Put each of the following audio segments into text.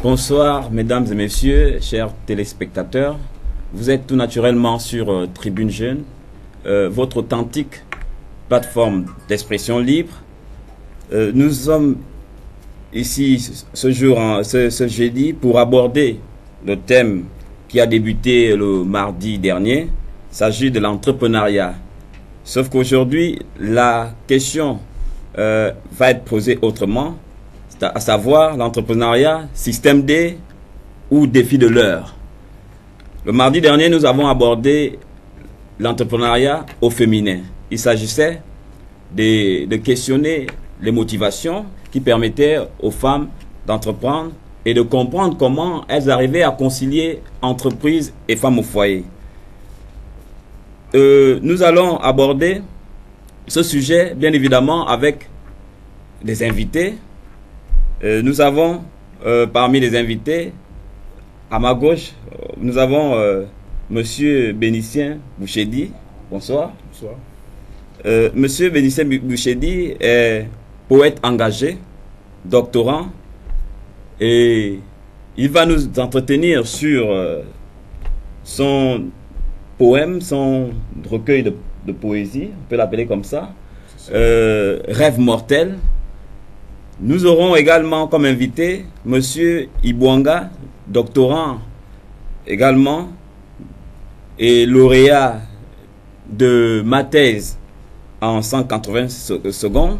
Bonsoir, mesdames et messieurs, chers téléspectateurs. Vous êtes tout naturellement sur Tribune Jeune, votre authentique plateforme d'expression libre. Nous sommes ici ce jeudi pour aborder le thème qui a débuté le mardi dernier. Il s'agit de l'entrepreneuriat. Sauf qu'aujourd'hui, la question va être posée autrement, à savoir l'entrepreneuriat, système D ou défi de l'heure. Le mardi dernier, nous avons abordé l'entrepreneuriat au féminin. Il s'agissait de questionner les motivations qui permettaient aux femmes d'entreprendre et de comprendre comment elles arrivaient à concilier entreprise et femmes au foyer. Nous allons aborder ce sujet, bien évidemment, avec des invités. Nous avons parmi les invités, à ma gauche, nous avons Monsieur Bénicien Bouchedi. Bonsoir. Bonsoir. Monsieur Bénicien Bouchedi est poète engagé, doctorant, et il va nous entretenir sur son poème, son recueil de poésie, on peut l'appeler comme ça, Rêve mortel. Nous aurons également comme invité Monsieur Ibouanga, doctorant également et lauréat de ma thèse en 180 secondes.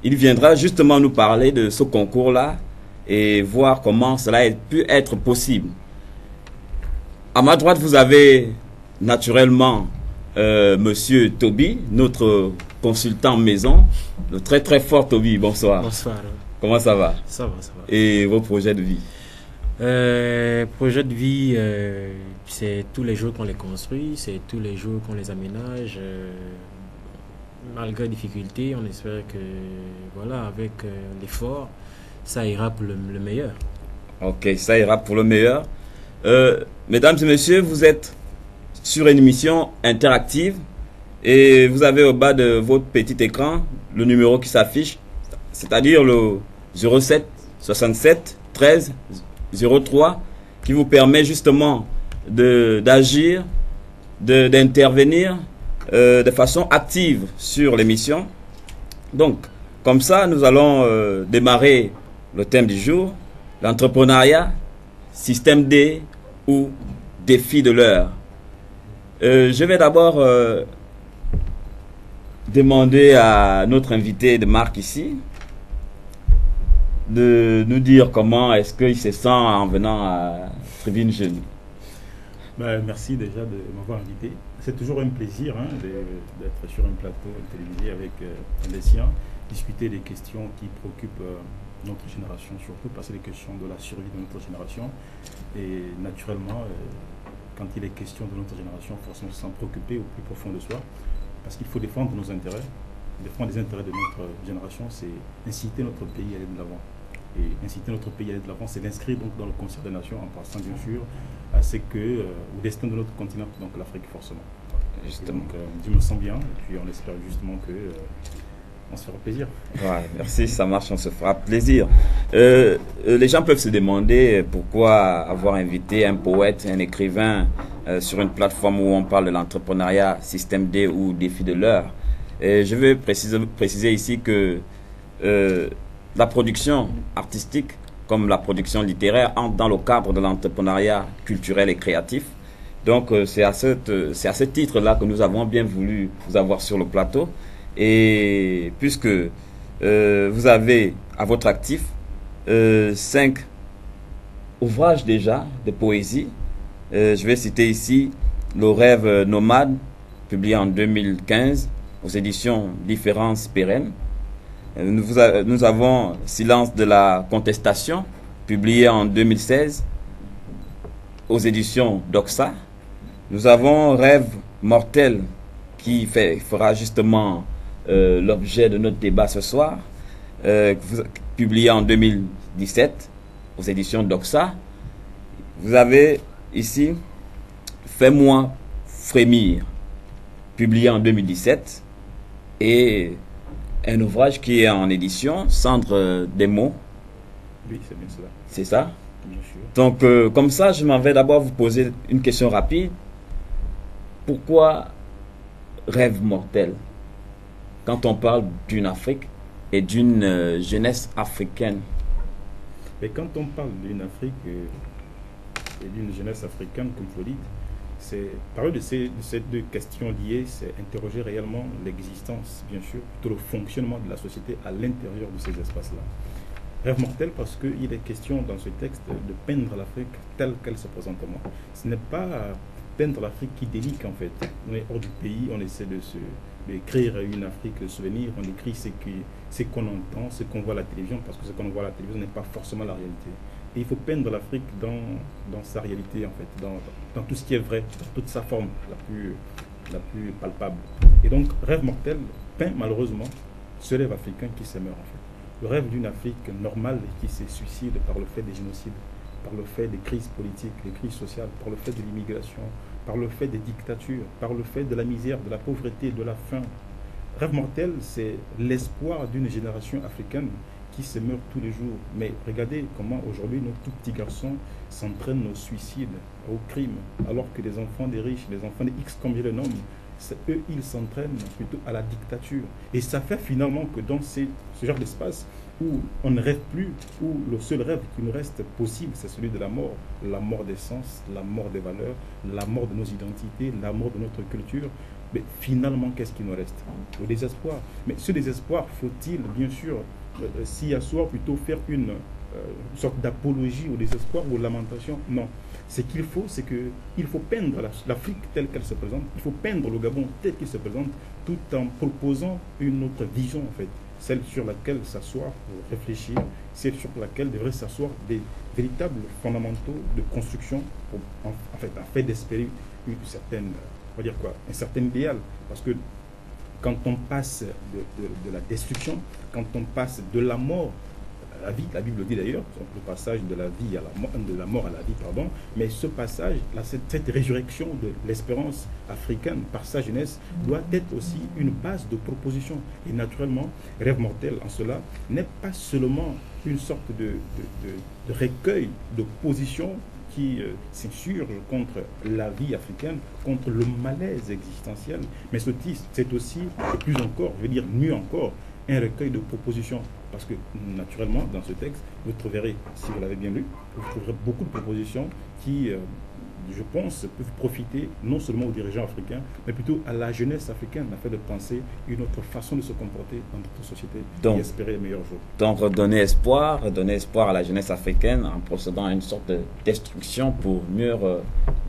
Il viendra justement nous parler de ce concours-là et voir comment cela a pu être possible. À ma droite, vous avez naturellement Monsieur Toby, notre consultant maison, le très très fort Toby. Bonsoir. Bonsoir. Comment ça va? Ça va, ça va. Et vos projets de vie? Projets de vie, c'est tous les jours qu'on les construit, c'est tous les jours qu'on les aménage. Malgré difficultés, on espère que, voilà, avec l'effort, ça ira pour le meilleur. Ok, ça ira pour le meilleur. Mesdames et messieurs, vous êtes sur une émission interactive et vous avez au bas de votre petit écran le numéro qui s'affiche, c'est-à-dire le 07 67 13 03 qui vous permet justement d'agir, d'intervenir de façon active sur l'émission. Donc, comme ça, nous allons démarrer le thème du jour, l'entrepreneuriat, système D ou défi de l'heure. Je vais d'abord demander à notre invité de marque ici de nous dire comment est-ce qu'il se sent en venant à Tribune Jeune. Merci déjà de m'avoir invité. C'est toujours un plaisir d'être sur un plateau télévisé avec les siens, discuter des questions qui préoccupent notre génération, surtout parce que c'est les questions de la survie de notre génération. Et naturellement, quand il est question de notre génération, forcément s'en préoccuper au plus profond de soi, parce qu'il faut défendre nos intérêts. Défendre les intérêts de notre génération, c'est inciter notre pays à aller de l'avant. Et inciter notre pays à aller de l'avant, c'est l'inscrire donc dans le concert des nations, en passant bien sûr à ce que, au destin de notre continent, donc l'Afrique forcément. Justement. Donc, je me sens bien, et puis on espère justement que on se fera plaisir. Ouais, merci, ça marche, on se fera plaisir. Les gens peuvent se demander pourquoi avoir invité un poète, un écrivain sur une plateforme où on parle de l'entrepreneuriat, système D ou défi de l'heure. Je veux préciser ici que la production artistique, comme la production littéraire, entre dans le cadre de l'entrepreneuriat culturel et créatif. Donc, c'est à ce titre-là que nous avons bien voulu vous avoir sur le plateau. Et puisque vous avez à votre actif 5 ouvrages déjà de poésie, je vais citer ici Le rêve nomade, publié en 2015 aux éditions Différences pérennes. Nous avons Silence de la contestation, publié en 2016 aux éditions Doxa. Nous avons Rêve mortel, qui fera justement l'objet de notre débat ce soir, publié en 2017 aux éditions Doxa. Vous avez ici Fais-moi frémir, publié en 2017, et un ouvrage qui est en édition, Cendre des mots. Oui, c'est bien cela. C'est ça? Bien sûr. Donc, comme ça, je m'en vais d'abord vous poser une question rapide. Pourquoi rêve mortel quand on parle d'une Afrique et d'une jeunesse africaine? Mais quand on parle d'une Afrique et d'une jeunesse africaine, comme vous dites, c'est parler de ces deux questions liées, c'est interroger réellement l'existence, bien sûr, plutôt le fonctionnement de la société à l'intérieur de ces espaces-là. Rêve mortel parce qu'il est question dans ce texte de peindre l'Afrique telle qu'elle se présente à moi. Ce n'est pas peindre l'Afrique qui délique en fait. On est hors du pays, on essaie d'écrire une Afrique de souvenirs, on écrit ce qu'on entend, ce qu'on voit à la télévision, parce que ce qu'on voit à la télévision n'est pas forcément la réalité. Et il faut peindre l'Afrique dans sa réalité, en fait, dans tout ce qui est vrai, dans toute sa forme la plus palpable. Et donc, Rêve mortel peint malheureusement ce rêve africain qui se meurt, en fait. Le rêve d'une Afrique normale qui se suicide par le fait des génocides, par le fait des crises politiques, des crises sociales, par le fait de l'immigration, par le fait des dictatures, par le fait de la misère, de la pauvreté, de la faim. Rêve mortel, c'est l'espoir d'une génération africaine qui se meurt tous les jours. Mais regardez comment aujourd'hui nos tout petits garçons s'entraînent au suicide, au crime, alors que les enfants des riches, les enfants des X comme je les nomme, eux, ils s'entraînent plutôt à la dictature. Et ça fait finalement que dans ce genre d'espace où on ne rêve plus, où le seul rêve qui nous reste possible, c'est celui de la mort des sens, la mort des valeurs, la mort de nos identités, la mort de notre culture. Mais finalement, qu'est-ce qui nous reste? Le désespoir. Mais ce désespoir, faut-il bien sûr s'y asseoir, plutôt faire une sorte d'apologie au désespoir ou aux lamentations? Non. Ce qu'il faut, c'est qu'il faut peindre l'Afrique telle qu'elle se présente, il faut peindre le Gabon tel qu'il se présente, tout en proposant une autre vision, en fait, celle sur laquelle s'asseoir pour réfléchir, celle sur laquelle devraient s'asseoir des véritables fondamentaux de construction, pour, en fait d'espérer une certaine, on va dire quoi, un certain idéal. Parce que quand on passe de la destruction, quand on passe de la mort à la vie, la Bible dit d'ailleurs, le passage de la vie à la mort à la vie, pardon, mais ce passage, cette résurrection de l'espérance africaine par sa jeunesse doit être aussi une base de proposition. Et naturellement, Rêve mortel en cela n'est pas seulement une sorte de recueil de positions qui s'insurge contre la vie africaine, contre le malaise existentiel, mais c'est aussi, et plus encore, je veux dire mieux encore, un recueil de propositions. Parce que, naturellement, dans ce texte, vous trouverez, si vous l'avez bien lu, vous trouverez beaucoup de propositions qui, je pense, peuvent profiter non seulement aux dirigeants africains, mais plutôt à la jeunesse africaine, afin de penser une autre façon de se comporter dans notre société et espérer les meilleurs jours. Donc, redonner espoir à la jeunesse africaine en procédant à une sorte de destruction pour mieux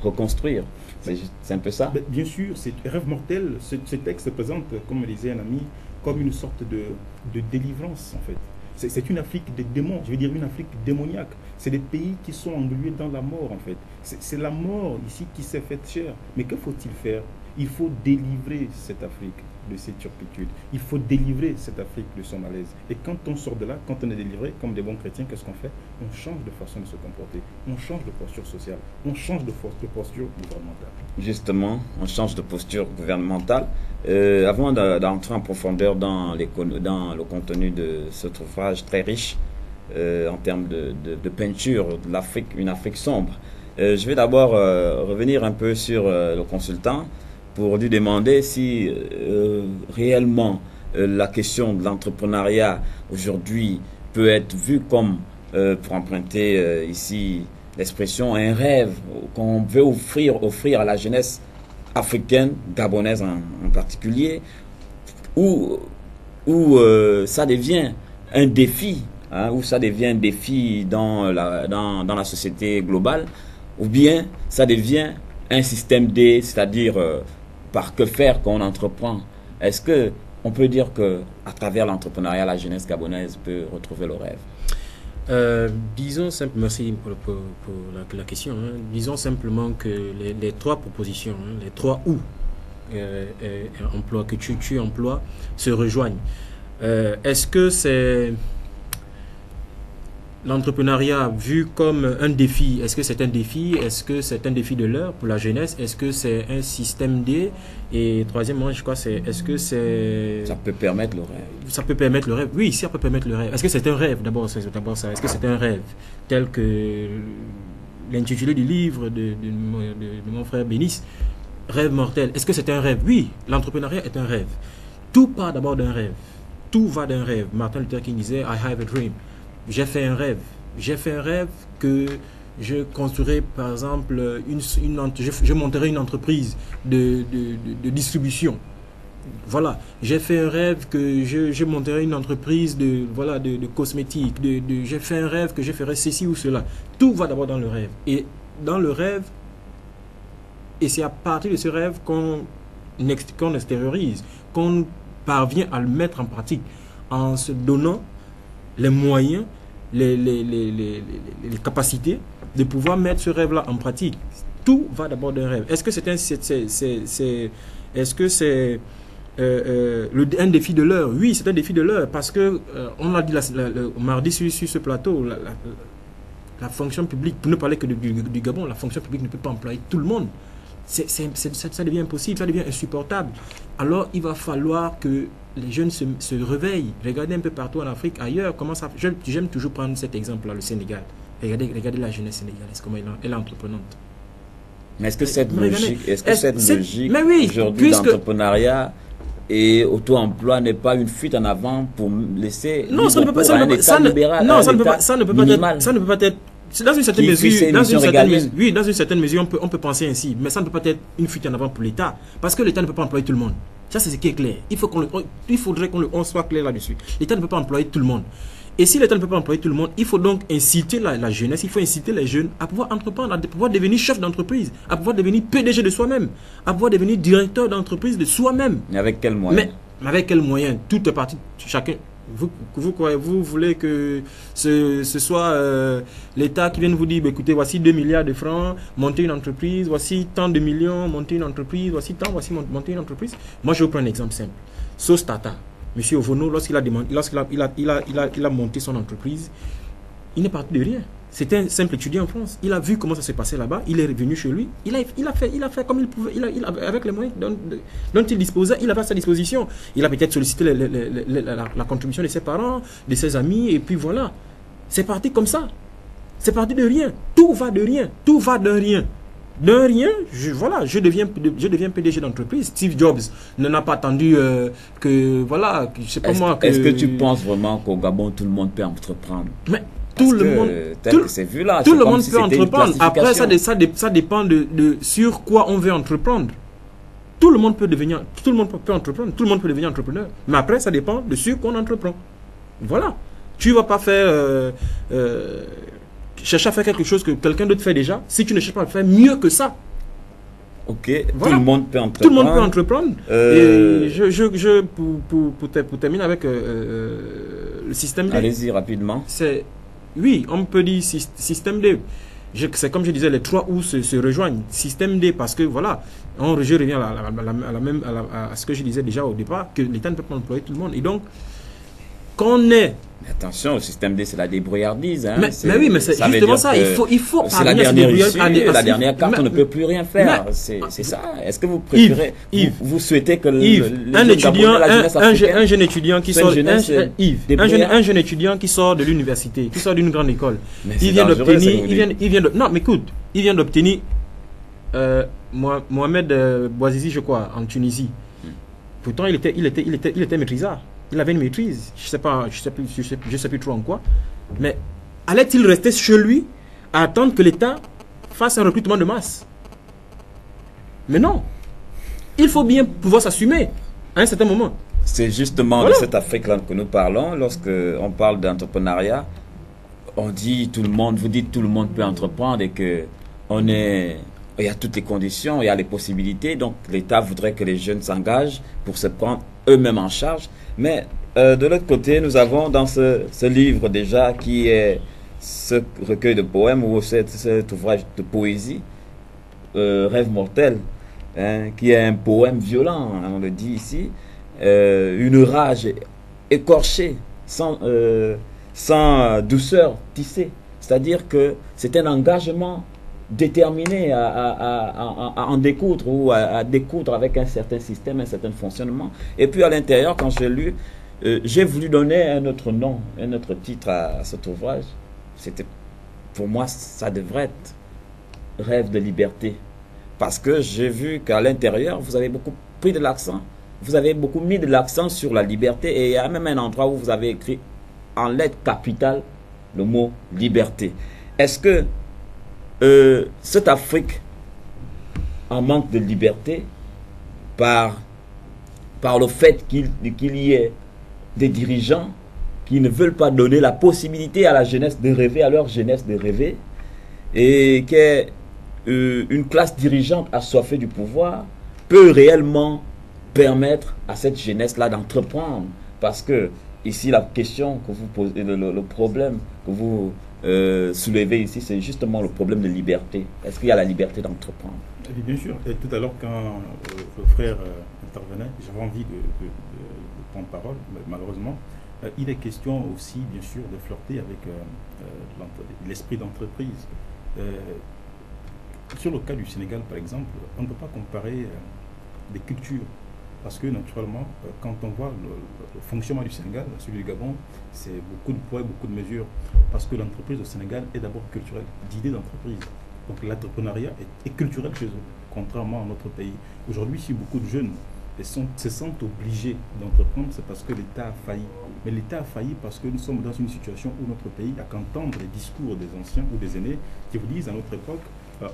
reconstruire. C'est un peu ça? Bien sûr, c'est Rêve mortel. Ce texte se présente, comme me disait un ami, comme une sorte de délivrance, en fait. C'est une Afrique des démons, je veux dire une Afrique démoniaque. C'est des pays qui sont englués dans la mort, en fait. C'est la mort ici qui s'est faite chère. Mais que faut-il faire? Il faut délivrer cette Afrique de ses turpitudes. Il faut délivrer cette Afrique de son malaise. Et quand on sort de là, quand on est délivré, comme des bons chrétiens, qu'est-ce qu'on fait? On change de façon de se comporter. On change de posture sociale. On change de posture gouvernementale. Justement, on change de posture gouvernementale. Avant d'entrer en profondeur dans le contenu de cet ouvrage très riche en termes de peinture de l'Afrique, une Afrique sombre, je vais d'abord revenir un peu sur le consultant pour lui demander si réellement la question de l'entrepreneuriat aujourd'hui peut être vue comme, pour emprunter ici l'expression, un rêve qu'on veut offrir à la jeunesse africaine, gabonaise en particulier, où ça devient un défi, hein, où ça devient un défi dans la société globale, ou bien ça devient un système D, c'est-à-dire par que faire qu'on entreprend. Est-ce que on peut dire que à travers l'entrepreneuriat, la jeunesse gabonaise peut retrouver le rêve? Disons simplement, merci pour la question. Hein. Disons simplement que les trois propositions, hein, les trois ou emploi que tu emploies se rejoignent. Est-ce que c'est l'entrepreneuriat vu comme un défi, est-ce que c'est un défi? Est-ce que c'est un défi de l'heure pour la jeunesse? Est-ce que c'est un système D? Et troisièmement, je crois, est-ce que c'est... Ça peut permettre le rêve. Ça peut permettre le rêve. Oui, ça peut permettre le rêve. Est-ce que c'est un rêve? D'abord ça. Est-ce que c'est un rêve? Tel que l'intitulé du livre de mon frère Bénis, Rêve mortel. Est-ce que c'est un rêve? Oui, l'entrepreneuriat est un rêve. Tout part d'abord d'un rêve. Tout va d'un rêve. Martin Luther King disait, I have a dream. J'ai fait un rêve. J'ai fait un rêve que je construirai, par exemple, je monterai une entreprise de distribution. Voilà. J'ai fait un rêve que je monterai une entreprise de cosmétiques. J'ai fait un rêve que je ferai ceci ou cela. Tout va d'abord dans le rêve. Et dans le rêve, et c'est à partir de ce rêve qu'on extériorise, qu'on parvient à le mettre en pratique en se donnant les moyens, les capacités de pouvoir mettre ce rêve-là en pratique. Tout va d'abord d'un rêve. Est-ce que c'est un défi de l'heure? Oui, c'est un défi de l'heure parce que on l'a dit mardi sur ce plateau, la fonction publique, pour ne parler que du Gabon, la fonction publique ne peut pas employer tout le monde. Ça devient impossible, ça devient insupportable. Alors il va falloir que les jeunes se réveillent. Regardez un peu partout en Afrique, ailleurs, comment ça. J'aime toujours prendre cet exemple-là, le Sénégal. Regardez la jeunesse sénégalaise, comment elle est entreprenante. Mais est-ce que cette logique aujourd'hui d'entrepreneuriat et auto-emploi n'est pas une fuite en avant pour laisser ça ne peut pas être. Dans une certaine mesure, on peut penser ainsi, mais ça ne peut pas être une fuite en avant pour l'État, parce que l'État ne peut pas employer tout le monde. Ça, c'est ce qui est clair. Il faudrait qu'on soit clair là-dessus. L'État ne peut pas employer tout le monde. Et si l'État ne peut pas employer tout le monde, il faut donc inciter la jeunesse, il faut inciter les jeunes à pouvoir entreprendre, à pouvoir devenir chef d'entreprise, à pouvoir devenir PDG de soi-même, à pouvoir devenir directeur d'entreprise de soi-même. Mais avec quels moyens? Mais avec quels moyens? Tout est parti, chacun. Vous voulez que ce soit l'État qui vienne vous dire, écoutez, voici 2 milliards de francs, montez une entreprise, voici tant de millions, montez une entreprise, voici montez une entreprise. Moi, je vais vous prendre un exemple simple. Sos Tata, M. Ovono, lorsqu'il a monté son entreprise, il n'est parti de rien. C'était un simple étudiant en France. Il a vu comment ça s'est passé là-bas. Il est revenu chez lui. Il a fait comme il pouvait. Avec les moyens dont il disposait, il avait à sa disposition. Il a peut-être sollicité la contribution de ses parents, de ses amis, et puis voilà. C'est parti comme ça. C'est parti de rien. Tout va de rien. Tout va de rien. De rien, je deviens PDG d'entreprise. Steve Jobs n'en a pas attendu que, voilà, je sais pas moi. Est-ce que tu penses vraiment qu'au Gabon, tout le monde peut entreprendre? Mais tout le monde peut entreprendre. Après, ça dépend de sur quoi on veut entreprendre. Tout le monde peut entreprendre. Tout le monde peut devenir entrepreneur. Mais après, ça dépend de sur quoi on entreprend. Voilà. Tu ne vas pas faire chercher à faire quelque chose que quelqu'un d'autre fait déjà. Si tu ne cherches pas à faire mieux que ça. Ok. Voilà. Tout le monde peut entreprendre. Tout le monde peut entreprendre. Et pour terminer avec le système D. Allez-y rapidement. Oui, on peut dire système D. C'est comme je disais, les trois ou se rejoignent. Système D, parce que voilà, je reviens à ce que je disais déjà au départ, que l'État ne peut pas employer tout le monde. Et donc, qu'on est... Mais attention, le système D, c'est la débrouillardise. Hein. Mais oui, mais c'est justement ça. Il faut c'est la dernière issue, la dernière carte, on ne peut plus rien faire. C'est ça. Est-ce que vous préférez, vous souhaitez que un jeune étudiant qui sort un jeune étudiant qui sort de l'université, qui sort d'une grande école, il vient d'obtenir Mohamed Bouazizi, je crois, en Tunisie. Pourtant, il était maîtrisard. Il avait une maîtrise, je sais plus trop en quoi. Mais allait-il rester chez lui à attendre que l'État fasse un recrutement de masse? Mais non. Il faut bien pouvoir s'assumer à un certain moment. C'est justement de cette Afrique-là que nous parlons. Lorsque on parle d'entrepreneuriat, on dit vous dites tout le monde peut entreprendre et que il y a toutes les conditions, il y a les possibilités. Donc l'État voudrait que les jeunes s'engagent pour se prendre eux-mêmes en charge. Mais de l'autre côté, nous avons dans ce livre déjà, qui est ce recueil de poèmes ou cet ouvrage de poésie, Rêve mortel, hein, qui est un poème violent, hein, on le dit ici, une rage écorchée, sans douceur tissée. C'est-à-dire que c'est un engagement déterminé à en découdre ou à découdre avec un certain système, un certain fonctionnement. Et puis à l'intérieur, quand j'ai lu, j'ai voulu donner un autre nom, un autre titre à cet ouvrage. C'était, pour moi, ça devrait être Rêve de liberté. Parce que j'ai vu qu'à l'intérieur, vous avez beaucoup pris de l'accent. Vous avez beaucoup mis de l'accent sur la liberté. Et il y a même un endroit où vous avez écrit en lettres capitales le mot liberté. Est-ce que cette Afrique en manque de liberté par le fait qu'il y ait des dirigeants qui ne veulent pas donner la possibilité à la jeunesse de rêver, à leur jeunesse de rêver, et qu'une classe dirigeante assoiffée du pouvoir peut réellement permettre à cette jeunesse-là d'entreprendre? Parce que ici, la question que vous posez, le problème que vous soulevez ici, c'est justement le problème de liberté. Est-ce qu'il y a la liberté d'entreprendre? Bien sûr. Et tout à l'heure, quand le frère intervenait, j'avais envie de prendre parole, mais malheureusement, il est question aussi, bien sûr, de flirter avec l'esprit d'entreprise. Sur le cas du Sénégal, par exemple, on ne peut pas comparer des cultures. Parce que naturellement, quand on voit le fonctionnement du Sénégal, celui du Gabon, c'est beaucoup de poids et beaucoup de mesures. Parce que l'entreprise au Sénégal est d'abord culturelle, d'idées d'entreprise. Donc l'entrepreneuriat est culturel chez eux, contrairement à notre pays. Aujourd'hui, si beaucoup de jeunes se sentent obligés d'entreprendre, c'est parce que l'État a failli. Mais l'État a failli parce que nous sommes dans une situation où notre pays n'a qu'entendre les discours des anciens ou des aînés qui vous disent à notre époque,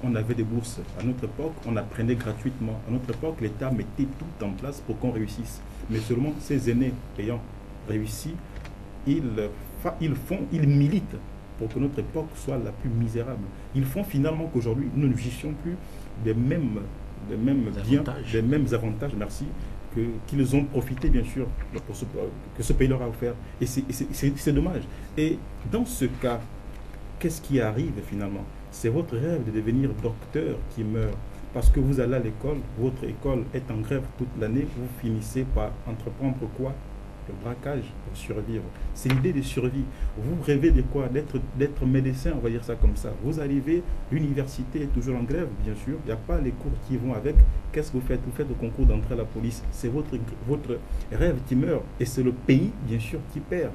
on avait des bourses. À notre époque, on apprenait gratuitement. À notre époque, l'État mettait tout en place pour qu'on réussisse. Mais seulement ces aînés ayant réussi, ils militent pour que notre époque soit la plus misérable. Ils font finalement qu'aujourd'hui, nous ne jouissions plus des mêmes biens, des mêmes avantages, merci, qu'ils ont profité, bien sûr, que ce pays leur a offert. Et c'est dommage. Et dans ce cas, qu'est-ce qui arrive finalement? C'est votre rêve de devenir docteur qui meurt. Parce que vous allez à l'école, votre école est en grève toute l'année, vous finissez par entreprendre quoi? Le braquage pour survivre. C'est l'idée de survie. Vous rêvez de quoi? D'être médecin, on va dire ça comme ça. Vous arrivez, l'université est toujours en grève, bien sûr. Il n'y a pas les cours qui vont avec. Qu'est-ce que vous faites? Vous faites le concours d'entrée à la police. C'est votre rêve qui meurt. Et c'est le pays, bien sûr, qui perd.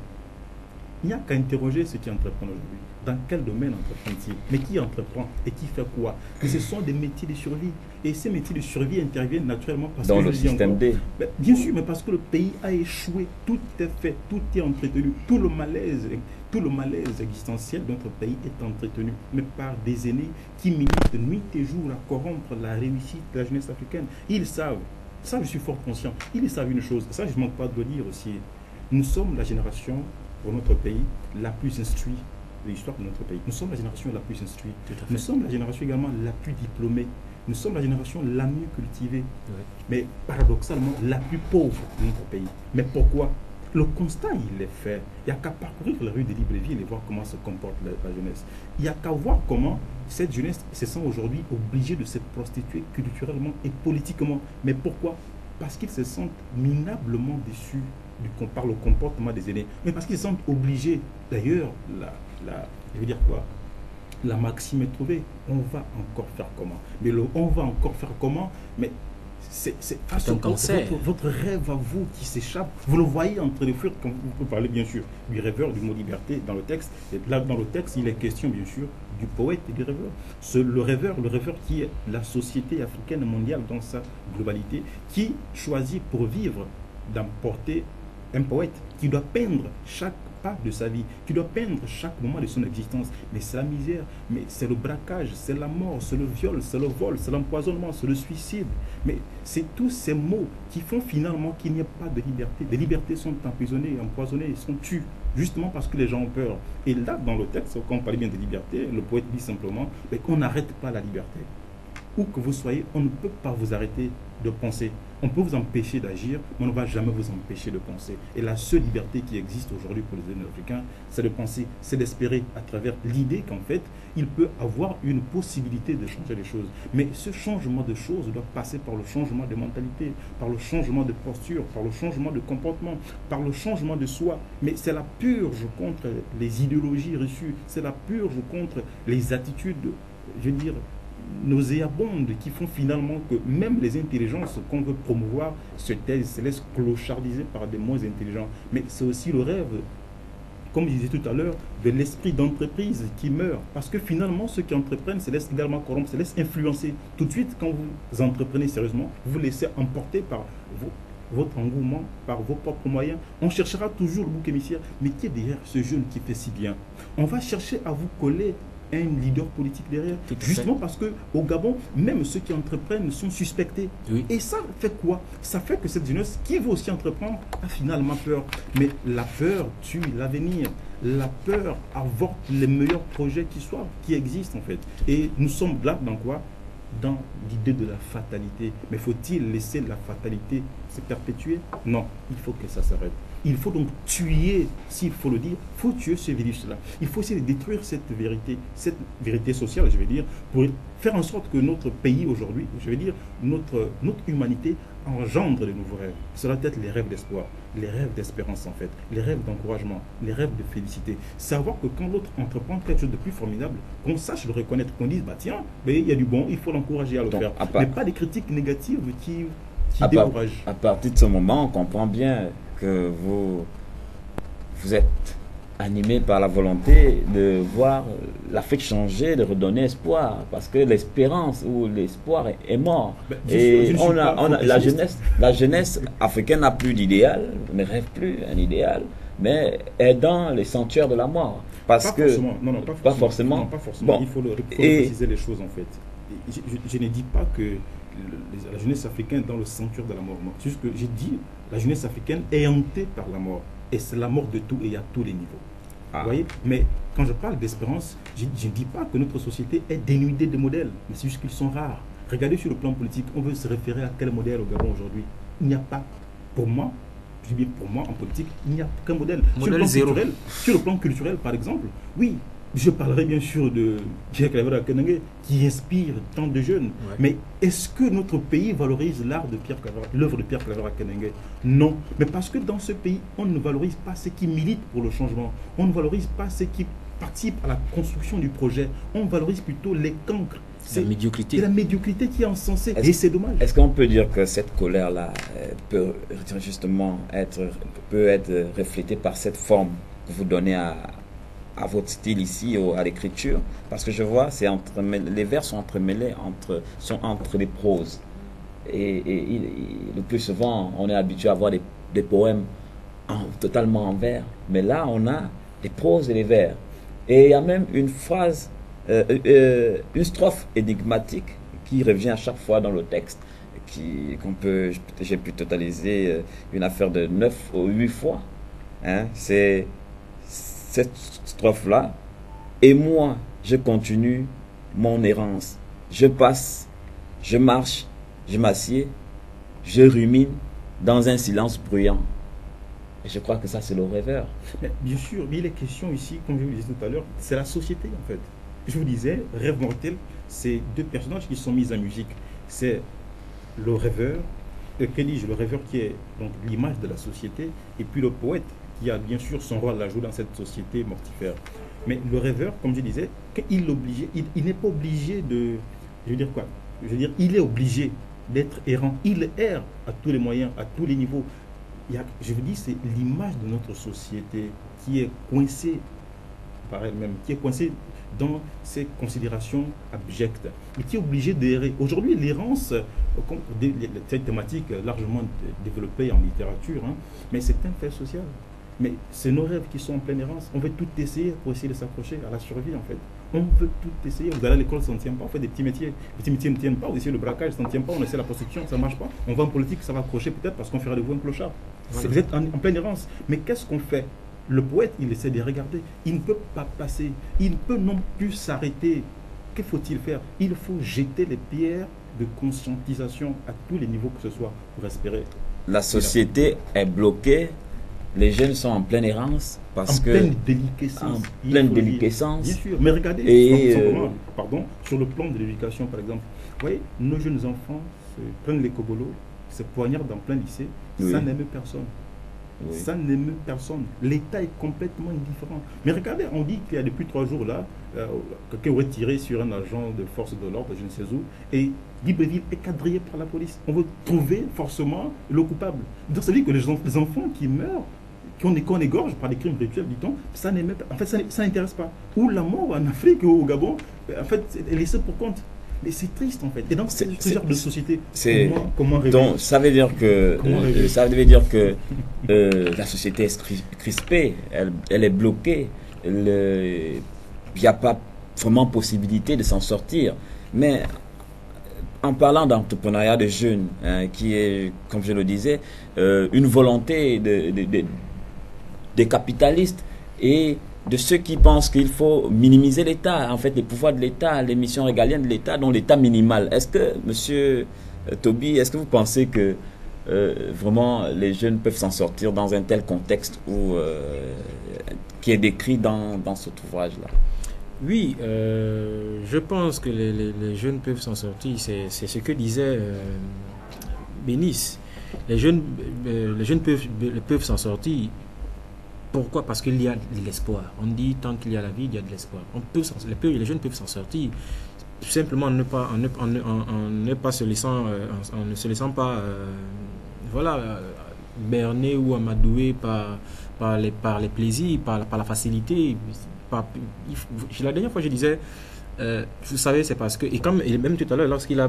Il n'y a qu'à interroger ceux qui entreprennent aujourd'hui. Dans quel domaine entreprennent-ils? Mais qui entreprend et qui fait quoi? Et ce sont des métiers de survie. Et ces métiers de survie interviennent naturellement parce dans que le système D. Bien sûr, mais parce que le pays a échoué. Tout est fait, tout est entretenu. Tout le malaise existentiel de notre pays est entretenu, mais par des aînés qui militent nuit et jour à corrompre la réussite de la jeunesse africaine. Ils savent, ça je suis fort conscient, ils savent une chose, ça je ne manque pas de le dire aussi. Nous sommes la génération pour notre pays la plus instruite de l'histoire de notre pays. Nous sommes la génération la plus instruite. Nous sommes la génération également la plus diplômée. Nous sommes la génération la mieux cultivée. Ouais. Mais paradoxalement, la plus pauvre de notre pays. Mais pourquoi? Le constat, il est fait. Il n'y a qu'à parcourir la rue de Libreville et voir comment se comporte la jeunesse. Il n'y a qu'à voir comment cette jeunesse se sent aujourd'hui obligée de se prostituer culturellement et politiquement. Mais pourquoi? Parce qu'ils se sentent minablement déçus par le comportement des aînés. Mais parce qu'ils se sentent obligés. D'ailleurs, je veux dire quoi? La maxime est trouvée. On va encore faire comment? Mais on va encore faire comment? Mais c'est votre rêve à vous qui s'échappe. Vous le voyez entre les fleurs quand vous parlez bien sûr du rêveur, du mot liberté dans le texte. Et là, dans le texte, il est question bien sûr du poète et du rêveur. Le rêveur qui est la société africaine et mondiale dans sa globalité, qui choisit pour vivre d'emporter un poète qui doit peindre chaque pas de sa vie, qui doit peindre chaque moment de son existence. Mais c'est la misère, mais c'est le braquage, c'est la mort, c'est le viol, c'est le vol, c'est l'empoisonnement, c'est le suicide. Mais c'est tous ces mots qui font finalement qu'il n'y a pas de liberté. Les libertés sont emprisonnées, empoisonnées, sont tues, justement parce que les gens ont peur. Et là, dans le texte, quand on parle bien de liberté, le poète dit simplement qu'on n'arrête pas la liberté. où que vous soyez, on ne peut pas vous arrêter de penser. On peut vous empêcher d'agir, mais on ne va jamais vous empêcher de penser. Et la seule liberté qui existe aujourd'hui pour les jeunes africains, c'est de penser, c'est d'espérer à travers l'idée qu'en fait, il peut avoir une possibilité de changer les choses. Mais ce changement de choses doit passer par le changement de mentalité, par le changement de posture, par le changement de comportement, par le changement de soi. Mais c'est la purge contre les idéologies reçues, c'est la purge contre les attitudes, je veux dire, nauséabondes qui font finalement que même les intelligences qu'on veut promouvoir se taisent, se laissent clochardiser par des moins intelligents. Mais c'est aussi le rêve, comme je disais tout à l'heure, de l'esprit d'entreprise qui meurt. Parce que finalement, ceux qui entreprennent se laissent également corrompre, se laissent influencer. Tout de suite, quand vous entreprenez sérieusement, vous vous laissez emporter par votre engouement, par vos propres moyens. On cherchera toujours le bouc émissaire. Mais qui est derrière ce jeune qui fait si bien? On va chercher à vous coller un leader politique derrière. Justement parce qu'au Gabon, même ceux qui entreprennent sont suspectés. Oui. Et ça fait quoi? Ça fait que cette jeunesse qui veut aussi entreprendre a finalement peur. Mais la peur tue l'avenir. La peur avorte les meilleurs projets qui existent en fait. Et nous sommes là dans quoi? Dans l'idée de la fatalité. Mais faut-il laisser la fatalité se perpétuer? Non, il faut que ça s'arrête. Il faut donc tuer, s'il faut le dire, il faut tuer ce virus-là. Il faut essayer de détruire cette vérité sociale, je vais dire, pour faire en sorte que notre pays aujourd'hui, je vais dire, notre humanité engendre de nouveaux rêves. Cela peut être les rêves d'espoir, les rêves d'espérance en fait, les rêves d'encouragement, les rêves de félicité. Savoir que quand l'autre entreprend quelque chose de plus formidable, qu'on sache le reconnaître, qu'on dise, bah tiens, il y a du bon, il faut l'encourager à le faire. Mais pas des critiques négatives qui découragent. À partir de ce moment, on comprend bien que vous êtes animé par la volonté de voir l'Afrique changer, de redonner espoir, parce que l'espérance ou l'espoir est mort. Et la jeunesse africaine n'a plus d'idéal, ne rêve plus un idéal, mais est dans les sanctuaires de la mort. Parce que forcément. Non, pas forcément. Bon, il faut préciser les choses en fait. Je ne dis pas que la jeunesse africaine est dans le sanctuaire de la mort. C'est juste que j'ai dit la jeunesse africaine est hantée par la mort. Et c'est la mort de tout et à tous les niveaux. Vous voyez? Mais quand je parle d'espérance, je ne dis pas que notre société est dénudée de modèles. Mais c'est juste qu'ils sont rares. Regardez sur le plan politique, on veut se référer à quel modèle au Gabon aujourd'hui? Il n'y a pas. Pour moi, je dis bien pour moi en politique, il n'y a qu'un modèle. Sur le plan culturel, par exemple, oui. Je parlerai bien sûr de Pierre Claver Akenenge qui inspire tant de jeunes. Ouais. Mais est-ce que notre pays valorise l'art de Pierre Claver, l'œuvre de Pierre Claver Akenenge? Non. Mais parce que dans ce pays, on ne valorise pas ceux qui militent pour le changement. On ne valorise pas ceux qui participent à la construction du projet. On valorise plutôt les cancres. C'est la médiocrité. C'est la médiocrité qui est encensée. Et c'est dommage. Est-ce qu'on peut dire que cette colère-là peut justement être reflétée par cette forme que vous donnez à votre style ici, à l'écriture? Parce que je vois, les vers sont entremêlés entre les proses. Et le plus souvent, on est habitué à voir des poèmes totalement en vers. Mais là, on a les proses et les vers. Et il y a même une phrase, une strophe énigmatique qui revient à chaque fois dans le texte. J'ai pu totaliser une affaire de 9 ou 8 fois. Hein? C'est cette strophe-là. Et moi, je continue mon errance. Je passe, je marche, je m'assieds, je rumine dans un silence bruyant. Et je crois que ça, c'est le rêveur. Mais bien sûr, mais il est question ici, comme je vous le disais tout à l'heure, c'est la société en fait. Je vous disais, Rêve mortel, c'est deux personnages qui sont mis en musique. C'est le rêveur, le rêveur qui est donc l'image de la société, et puis le poète qui a bien sûr son rôle à jouer dans cette société mortifère. Mais le rêveur, comme je disais, il n'est pas obligé de... Je veux dire quoi? Je veux dire, il est obligé d'être errant. Il erre à tous les moyens, à tous les niveaux. Je vous dis, c'est l'image de notre société qui est coincée par elle-même, qui est coincée dans ses considérations abjectes, et qui est obligée d'errer. Aujourd'hui, l'errance, c'est une thématique largement développée en littérature, hein, mais c'est un fait social. Mais c'est nos rêves qui sont en pleine errance. On veut tout essayer pour essayer de s'accrocher à la survie en fait. On veut tout essayer. Vous allez à l'école, ça ne tient pas. On fait des petits métiers. Les petits métiers ne tiennent pas. On essaie le braquage, ça ne tient pas. On essaie la prostitution, ça ne marche pas. On va en politique, ça va accrocher peut-être parce qu'on fera de vous un clochard. Voilà. Vous êtes en pleine errance. Mais qu'est-ce qu'on fait? Le poète, il essaie de regarder. Il ne peut pas passer. Il ne peut non plus s'arrêter que faut-il faire? Il faut jeter les pierres de conscientisation à tous les niveaux que ce soit pour espérer. La société est bloquée, les jeunes sont en pleine errance parce que pleine déliquescence. En pleine déliquescence. Bien sûr, mais regardez, sur le plan de l'éducation par exemple, vous voyez, nos jeunes enfants se prennent les cobolos, se poignardent dans plein lycée, ça n'aime personne. Oui. Ça n'aime personne. L'État est complètement indifférent. Mais regardez, on dit qu'il y a depuis 3 jours là, quelqu'un aurait tiré sur un agent de force de l'ordre, je ne sais où, et Libreville est quadrillé par la police. On veut trouver forcément le coupable. Donc ça veut dire que les enfants qui meurent, qu'on égorge par des crimes rituels, dit-on, ça n'aime pas. En fait, ça n'intéresse pas. Ou la mort en Afrique ou au Gabon, en fait, elle est laissée pour compte. Mais c'est triste en fait. Et donc, ce genre de société, comment réveiller? Donc, ça veut dire que, la société est crispée, elle est bloquée, il n'y a pas vraiment possibilité de s'en sortir. Mais en parlant d'entrepreneuriat de jeunes, qui est, comme je le disais, une volonté des capitalistes et de ceux qui pensent qu'il faut minimiser l'État, en fait les pouvoirs de l'État, les missions régaliennes de l'État, dont l'État minimal. Est-ce que, monsieur Toby, est-ce que vous pensez que vraiment les jeunes peuvent s'en sortir dans un tel contexte qui est décrit dans cet ouvrage-là? Oui, je pense que les jeunes peuvent s'en sortir. C'est ce que disait Bénis. Les jeunes peuvent s'en sortir. Pourquoi? Parce qu'il y a de l'espoir. On dit tant qu'il y a la vie, il y a de l'espoir. Les jeunes peuvent s'en sortir. Simplement en ne se laissant pas berner ou amadouer par les plaisirs, par la facilité. La dernière fois, je disais, vous savez, c'est parce que, et même tout à l'heure, lorsqu'il a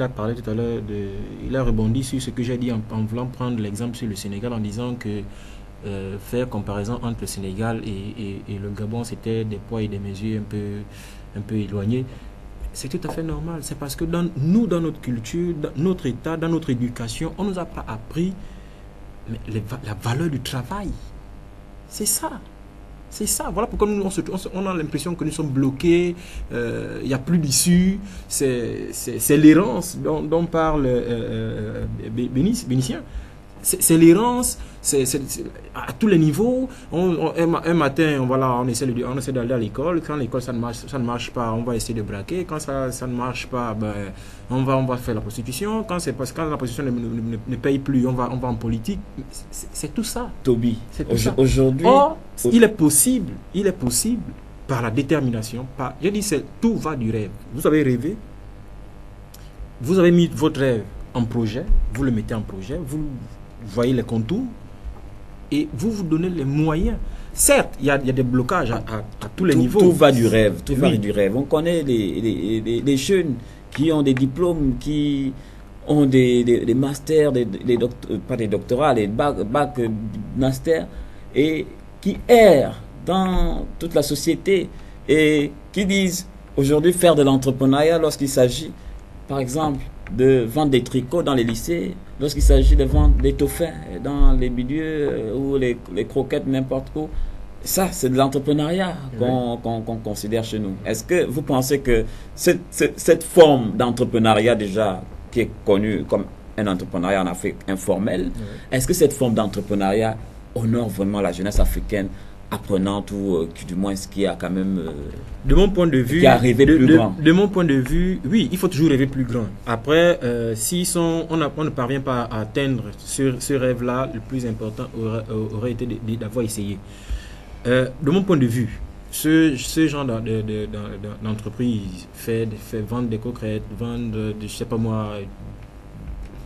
parlé tout à l'heure, il a rebondi sur ce que j'ai dit en voulant prendre l'exemple sur le Sénégal en disant que faire comparaison entre le Sénégal et le Gabon, c'était des poids et des mesures un peu éloignés. C'est tout à fait normal. C'est parce que dans notre culture, dans notre état, dans notre éducation, on ne nous a pas appris la valeur du travail. C'est ça. C'est ça. Voilà pourquoi on a l'impression que nous sommes bloqués, il n'y a plus d'issue. C'est l'errance dont parle Bénitien. C'est l'errance, c'est à tous les niveaux. Un matin, on essaie d'aller à l'école. Quand l'école ça ne marche pas, on va essayer de braquer. Quand ça ne marche pas, on va faire la prostitution. Quand la prostitution ne paye plus, on va en politique. C'est tout ça. Toby, aujourd'hui, il est possible par la détermination. Je dis, tout va du rêve. Vous avez rêvé, vous avez mis votre rêve en projet, vous le mettez en projet, vous voyez les contours et vous donnez les moyens. Certes, il y a des blocages à tous les niveaux. Tout va du rêve, du rêve. On connaît des jeunes qui ont des diplômes, qui ont des masters, pas des doctorats, des bacs masters, et qui errent dans toute la société et qui disent aujourd'hui faire de l'entrepreneuriat lorsqu'il s'agit, par exemple, de vendre des tricots dans les lycées, lorsqu'il s'agit de vendre des toffins dans les milieux ou les croquettes n'importe où. Ça, c'est de l'entrepreneuriat qu'on considère chez nous. Est-ce que vous pensez que cette forme d'entrepreneuriat déjà, qui est connue comme un entrepreneuriat en Afrique informel, est-ce que cette forme d'entrepreneuriat honore vraiment la jeunesse africaine apprenante ou qui du moins qui a quand même de mon point de vue qui a rêvé plus grand? De mon point de vue, oui, il faut toujours rêver plus grand. Après, si on ne parvient pas à atteindre ce rêve-là, le plus important aurait été d'avoir essayé. De mon point de vue, ce genre d'entreprise fait vendre des coquerettes, vendre, je sais pas moi,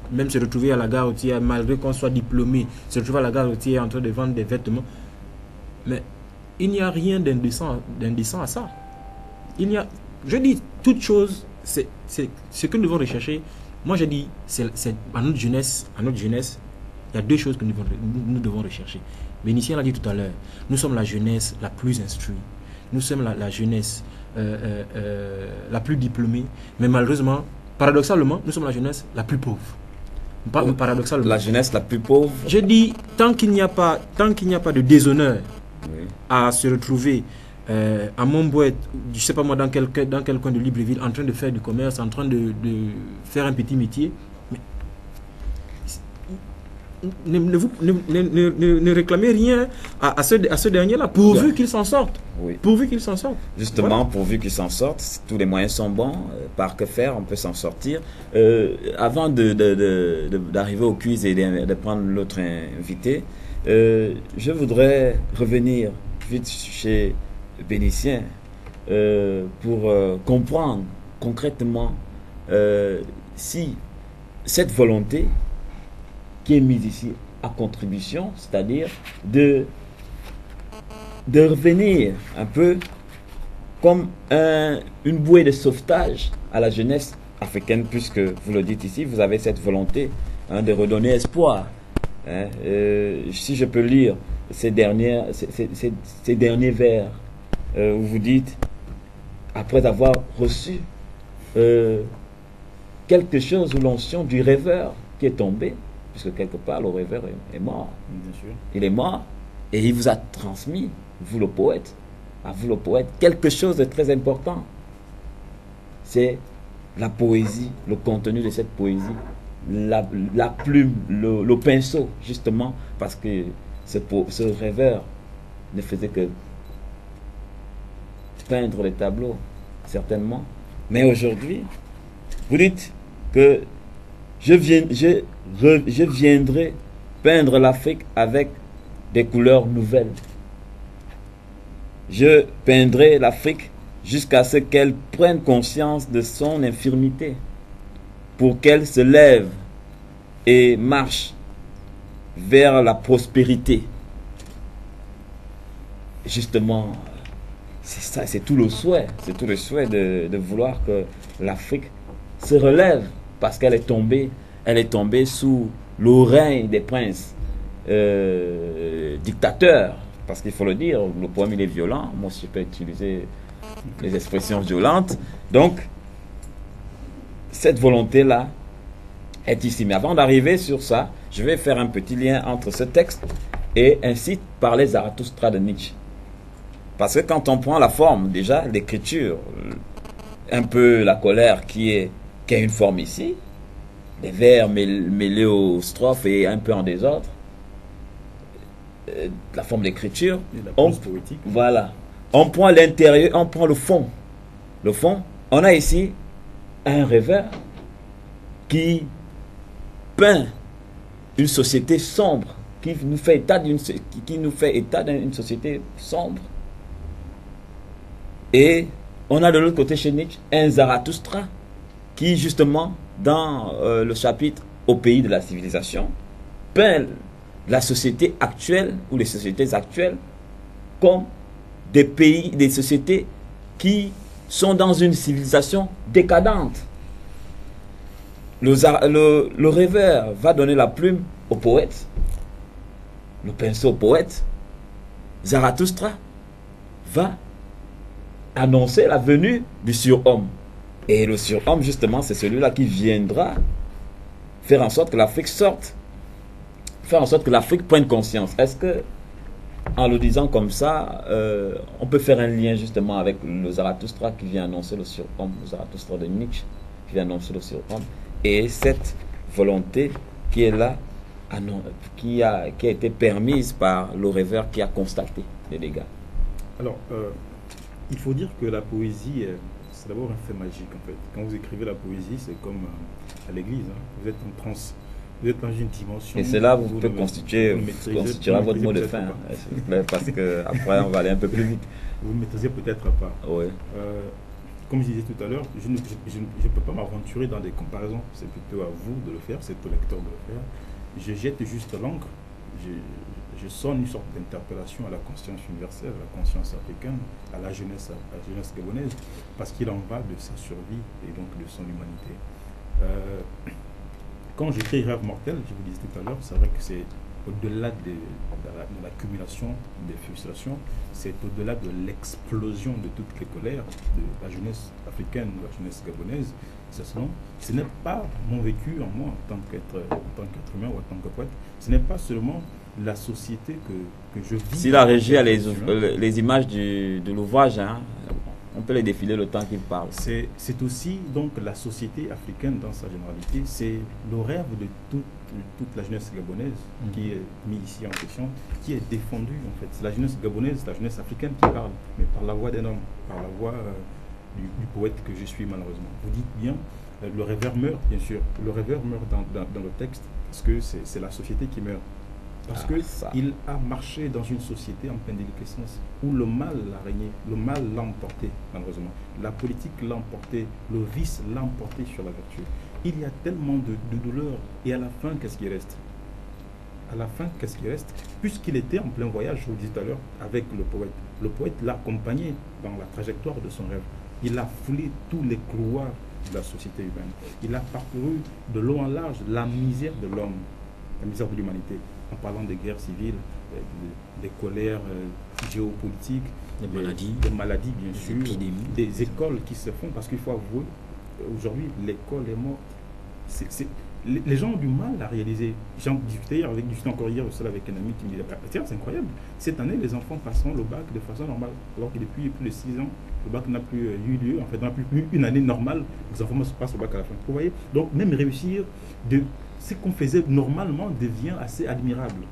même se retrouver à la gare routière, malgré qu'on soit diplômé, se retrouver à la gare routière en train de vendre des vêtements. Mais il n'y a rien d'indécent à ça. Je dis, toute chose, c'est ce que nous devons rechercher. Moi, je dis, c'est à notre jeunesse, il y a 2 choses que nous devons rechercher. Bénitien l'a dit tout à l'heure, nous sommes la jeunesse la plus instruite. Nous sommes la jeunesse la plus diplômée. Mais malheureusement, paradoxalement, nous sommes la jeunesse la plus pauvre. Paradoxalement. La jeunesse la plus pauvre. Je dis, tant qu'il n'y a pas de déshonneur à se retrouver à Montbouet, je ne sais pas moi dans quel coin de Libreville, en train de faire du commerce, en train de faire un petit métier. Ne réclamez rien à ce dernier-là, pourvu qu'il s'en sorte. Oui. Pourvu qu'il s'en sorte. Justement, voilà. Pourvu qu'il s'en sorte, tous les moyens sont bons. Par que faire, on peut s'en sortir. Avant d'arriver au quiz et de prendre l'autre invité, je voudrais revenir vite chez Bénitien pour comprendre concrètement si cette volonté qui est mise ici à contribution, c'est-à-dire de revenir un peu comme une bouée de sauvetage à la jeunesse africaine, puisque vous le dites ici, vous avez cette volonté de redonner espoir. Si je peux lire ces derniers vers où vous dites, après avoir reçu quelque chose ou l'onction du rêveur qui est tombé, puisque quelque part le rêveur est mort. Bien sûr. Il est mort et il vous a transmis, vous le poète, à vous le poète, quelque chose de très important. C'est la poésie, le contenu de cette poésie, la plume, le pinceau, justement, parce que ce rêveur ne faisait que peindre les tableaux, certainement. Mais aujourd'hui, vous dites que je viendrai peindre l'Afrique avec des couleurs nouvelles. Je peindrai l'Afrique jusqu'à ce qu'elle prenne conscience de son infirmité, pour qu'elle se lève et marche vers la prospérité. Justement, c'est ça, c'est tout le souhait de vouloir que l'Afrique se relève, parce qu'elle est tombée sous le règne des princes dictateurs, parce qu'il faut le dire, le poème il est violent, moi je peux utiliser les expressions violentes, donc cette volonté-là est ici. Mais avant d'arriver sur ça, je vais faire un petit lien entre ce texte et ainsi parler Zarathustra de Nietzsche. Parce que quand on prend la forme, déjà, l'écriture, un peu la colère qui a une forme ici, des vers mêlés aux strophes et un peu en désordre, la forme d'écriture, poétique. Voilà. On prend l'intérieur, on prend le fond. Le fond, on a ici un rêveur qui peint une société sombre, qui nous fait état d'une société sombre. Et on a de l'autre côté chez Nietzsche un Zarathustra qui justement dans le chapitre Au pays de la civilisation peint la société actuelle ou les sociétés actuelles comme des pays, des sociétés qui sont dans une civilisation décadente. Le rêveur va donner la plume au poète, le pinceau au poète. Zarathustra va annoncer la venue du surhomme. Et le surhomme, justement, c'est celui-là qui viendra faire en sorte que l'Afrique sorte, faire en sorte que l'Afrique prenne conscience. Est-ce que, en le disant comme ça, on peut faire un lien justement avec le Zarathustra qui vient annoncer le surhomme, le Zarathustra de Nietzsche qui vient annoncer le surhomme, et cette volonté qui est là, qui a été permise par le rêveur qui a constaté les dégâts? Alors, il faut dire que la poésie, c'est d'abord un fait magique en fait. Quand vous écrivez la poésie, c'est comme à l'église, hein. Vous êtes en transe, vous êtes dans une dimension. Et c'est là où vous constituera votre mot de fin, hein, s'il vous plaît, parce qu'après on va aller un peu plus vite. Vous ne maîtrisez peut-être pas. Oui. Comme je disais tout à l'heure, je ne peux pas m'aventurer dans des comparaisons. C'est plutôt à vous de le faire, c'est au lecteur de le faire. Je jette juste l'encre. Je sonne une sorte d'interpellation à la conscience universelle, à la conscience africaine, à la jeunesse gabonaise, parce qu'il en va de sa survie et donc de son humanité. Quand j'écris Rêve mortel, je vous disais tout à l'heure, c'est vrai que c'est au-delà de l'accumulation des frustrations, c'est au-delà de l'explosion de toutes les colères de la jeunesse africaine, de la jeunesse gabonaise. Ce n'est pas mon vécu en moi en tant qu'être humain ou en tant que poète, ce n'est pas seulement la société que je vis. Si la régie a les images de l'ouvrage, hein, on peut les défiler le temps qu'il parle. C'est aussi donc la société africaine dans sa généralité. C'est le rêve de toute la jeunesse gabonaise qui est mis ici en question, qui est défendue en fait. C'est la jeunesse gabonaise, la jeunesse africaine qui parle, mais par la voix d'un homme, par la voix du poète que je suis malheureusement. Vous dites bien, le rêveur meurt, bien sûr. Le rêveur meurt dans le texte parce que c'est la société qui meurt. Parce qu'il a marché dans une société en pleine déliquescence où le mal a régné, le mal l'a emporté, malheureusement. La politique l'a emporté, le vice l'a emporté sur la vertu. Il y a tellement de douleur. Et à la fin, qu'est-ce qui reste? À la fin, qu'est-ce qui reste? Puisqu'il était en plein voyage, je vous le disais tout à l'heure, avec le poète l'a accompagné dans la trajectoire de son rêve. Il a foulé tous les couloirs de la société humaine. Il a parcouru de long en large la misère de l'homme, la misère de l'humanité, en parlant des guerres civiles, des colères géopolitiques, des maladies bien sûr, des écoles qui se font, parce qu'il faut avouer, aujourd'hui, l'école est morte. Les gens ont du mal à réaliser. J'en discutais encore hier avec un ami qui me disait, tiens, c'est incroyable, cette année, les enfants passeront le bac de façon normale, alors que depuis plus de 6 ans, le bac n'a plus eu lieu, en fait, n'a plus une année normale, les enfants passent le bac à la fin. Vous voyez? Donc, même réussir ce qu'on faisait normalement devient assez admirable.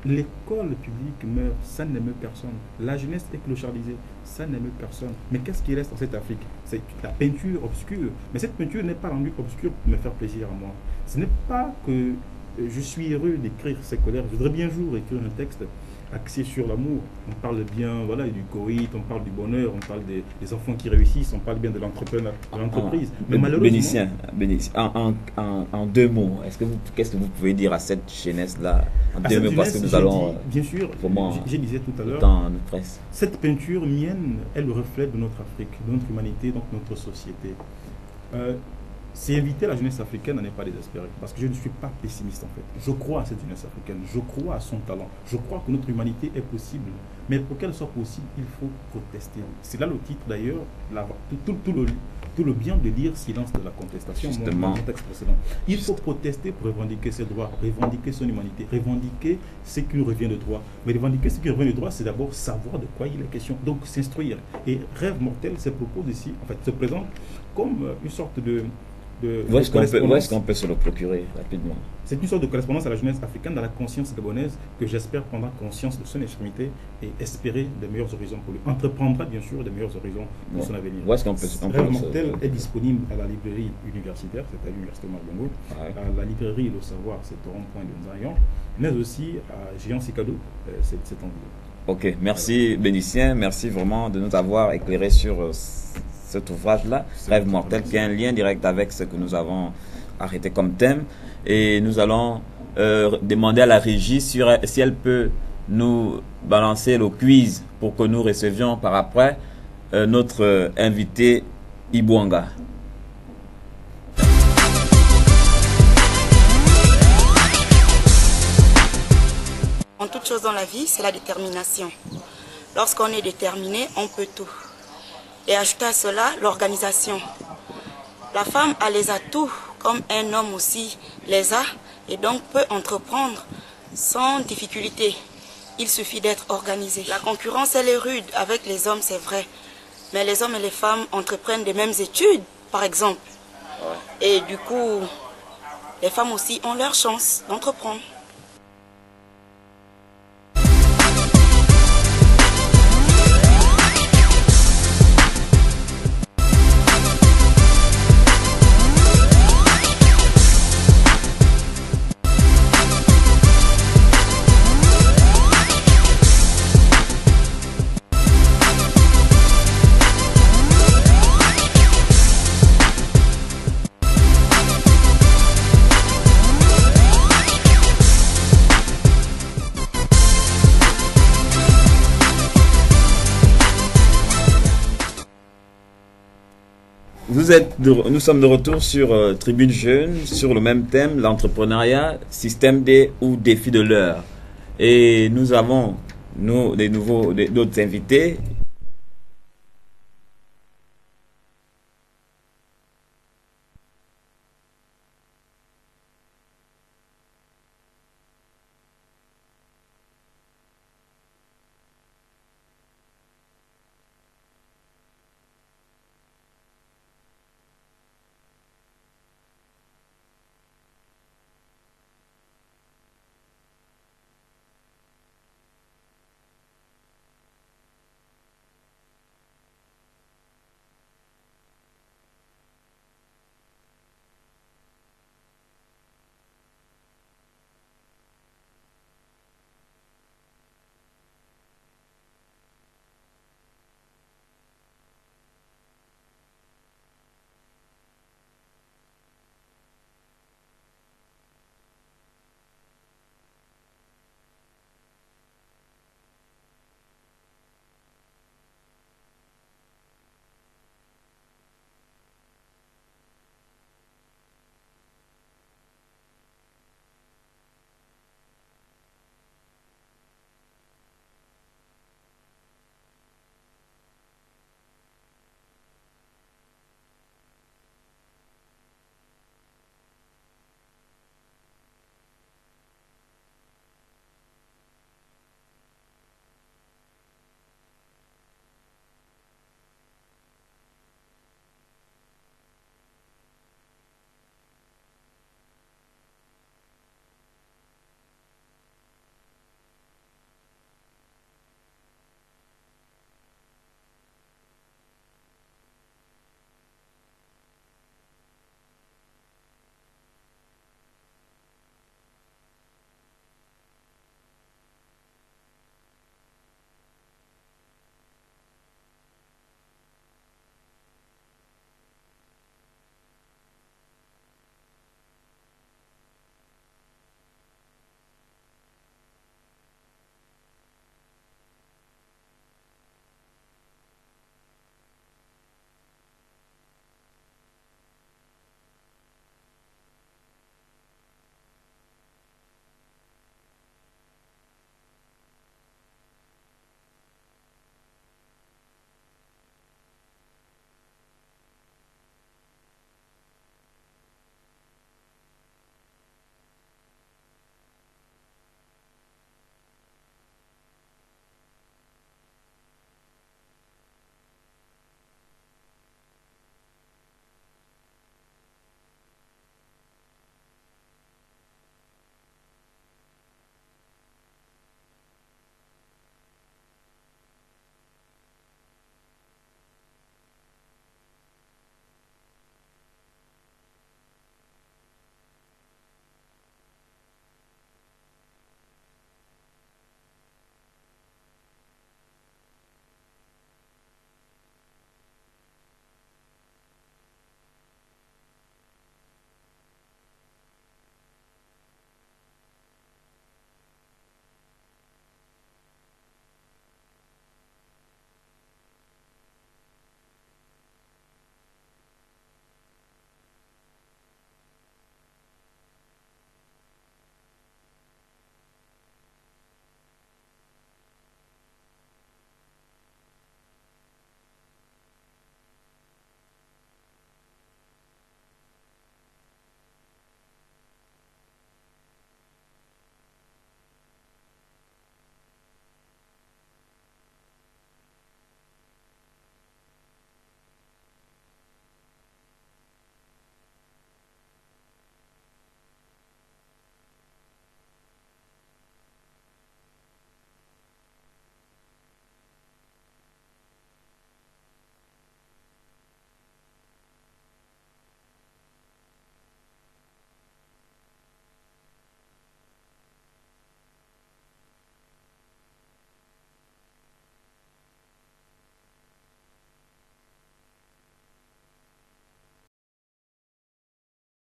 L'école publique meurt, ça n'aime personne. La jeunesse est clochardisée, ça n'aime personne. Mais qu'est-ce qui reste dans cette Afrique? C'est la peinture obscure. Mais cette peinture n'est pas rendue obscure pour me faire plaisir à moi. Ce n'est pas que je suis heureux d'écrire ces colères. Je voudrais bien un jour écrire un texte axé sur l'amour. On parle bien du coït, on parle du bonheur, on parle des enfants qui réussissent, on parle bien de l'entrepreneur, de l'entreprise. Mais malheureusement... Bénicien, en 2 mots, qu'est-ce que vous pouvez dire à cette jeunesse-là en 2 mots, parce que nous allons... Bien sûr, je disais tout à l'heure, cette peinture mienne est le reflet de notre Afrique, de notre humanité, donc notre société. C'est inviter la jeunesse africaine à ne pas désespérer, parce que je ne suis pas pessimiste en fait. Je crois à cette jeunesse africaine, je crois à son talent, je crois que notre humanité est possible, mais pour qu'elle soit possible, il faut protester. C'est là le titre d'ailleurs, tout le bien de lire Silence de la contestation, mon texte précédent. Il faut protester pour revendiquer ses droits, revendiquer son humanité, revendiquer ce qui nous revient de droit. Mais revendiquer ce qui nous revient de droit, c'est d'abord savoir de quoi il est question, donc s'instruire. Et Rêve mortel se propose ici, en fait, se présente comme une sorte de où est-ce qu'on peut se le procurer rapidement? C'est une sorte de correspondance à la jeunesse africaine dans la conscience gabonaise que j'espère prendra conscience de son extrémité et espérer de meilleurs horizons pour lui. Entreprendra bien sûr de meilleurs horizons pour son avenir. Où est-ce qu'on peut Rêve mortel est disponible à la librairie universitaire, c'est à l'université Margongo, à la librairie Le Savoir, c'est au rond-point de Nzayan, mais aussi à Géant Sikado, c'est en ville. Ok, merci Bénicien, merci vraiment de nous avoir éclairé sur cet ouvrage-là, Rêve mortel, qui a un lien direct avec ce que nous avons arrêté comme thème. Et nous allons demander à la régie si elle peut nous balancer le quiz pour que nous recevions par après notre invité Ibouanga. En toute chose dans la vie, c'est la détermination. Lorsqu'on est déterminé, on peut tout. Et ajouter à cela l'organisation. La femme a les atouts, comme un homme aussi les a, et donc peut entreprendre sans difficulté. Il suffit d'être organisé. La concurrence, elle est rude avec les hommes, c'est vrai. Mais les hommes et les femmes entreprennent les mêmes études, par exemple. Et du coup, les femmes aussi ont leur chance d'entreprendre. Nous sommes de retour sur Tribune Jeune, sur le même thème, l'entrepreneuriat, système D ou défi de l'heure. Et nous avons d'autres invités.